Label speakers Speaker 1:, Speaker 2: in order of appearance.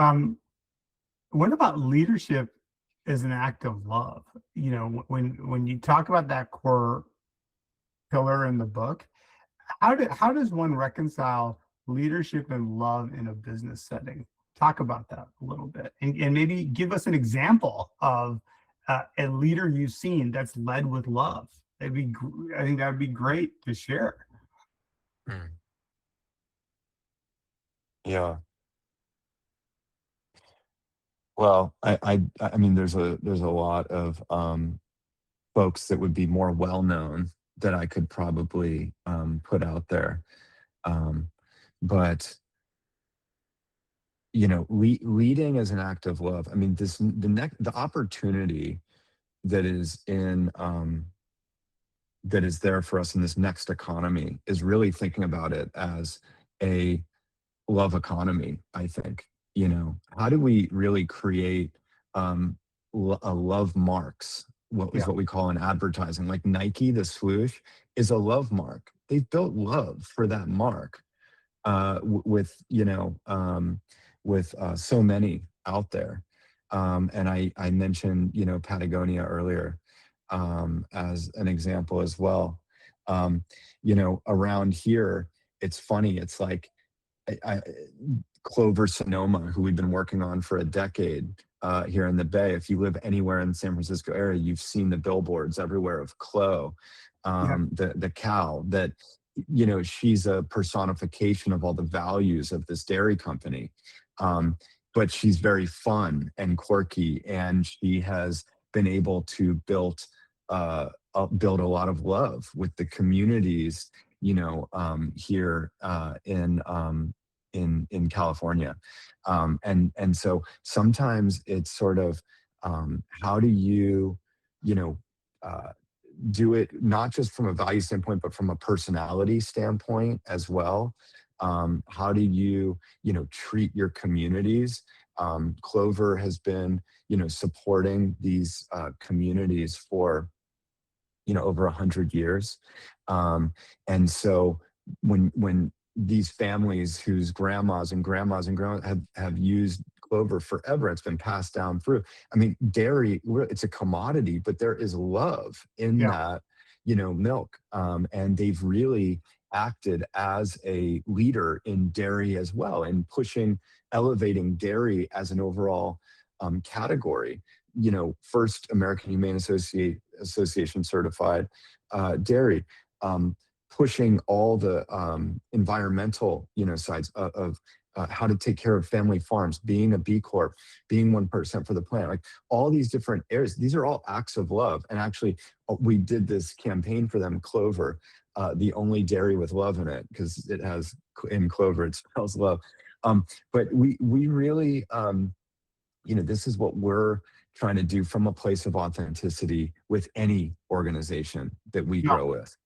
Speaker 1: Um, what about leadership as an act of love? You know, when you talk about that core pillar in the book, how does one reconcile leadership and love in a business setting? Talk about that a little bit, and maybe give us an example of a leader you've seen that's led with love. I think that would be great to share.
Speaker 2: Mm. Yeah. Well, I mean, there's a lot of folks that would be more well known that I could probably put out there. Um, but leading as an act of love. I mean, the opportunity that is in that is there for us in this next economy is really thinking about it as a love economy. I think, how do we really create a love marks? What is
Speaker 1: Yeah,
Speaker 2: what we call in advertising, like Nike, the swoosh is a love mark. They've built love for that mark with so many out there. And I mentioned Patagonia earlier as an example as well. Around here, it's funny. It's like I Clover Sonoma, who we've been working on for a decade here in the Bay. If you live anywhere in the San Francisco area, you've seen the billboards everywhere of Chloe,
Speaker 1: yeah,
Speaker 2: the cow that she's a personification of all the values of this dairy company. Um, but she's very fun and quirky, and she has been able to build a lot of love with the communities, here in California. And so sometimes it's sort of how do you know uh, do it not just from a value standpoint, but from a personality standpoint as well. How do you treat your communities? Clover has been supporting these communities for over 100 years. And so when these families whose grandmas have used clover forever, it's been passed down through. I mean, dairy, it's a commodity, but there is love in
Speaker 1: yeah.
Speaker 2: that, milk. And they've really acted as a leader in dairy as well, and elevating dairy as an overall category. First American Humane Association certified dairy, pushing all the environmental, sides of how to take care of family farms, being a B Corp, being 1% for the planet, like all these different areas. These are all acts of love. And actually, we did this campaign for them, Clover, the only dairy with love in it, because it has in Clover, it spells love. But we really, this is what we're trying to do from a place of authenticity with any organization that we
Speaker 1: Yeah.
Speaker 2: grow with.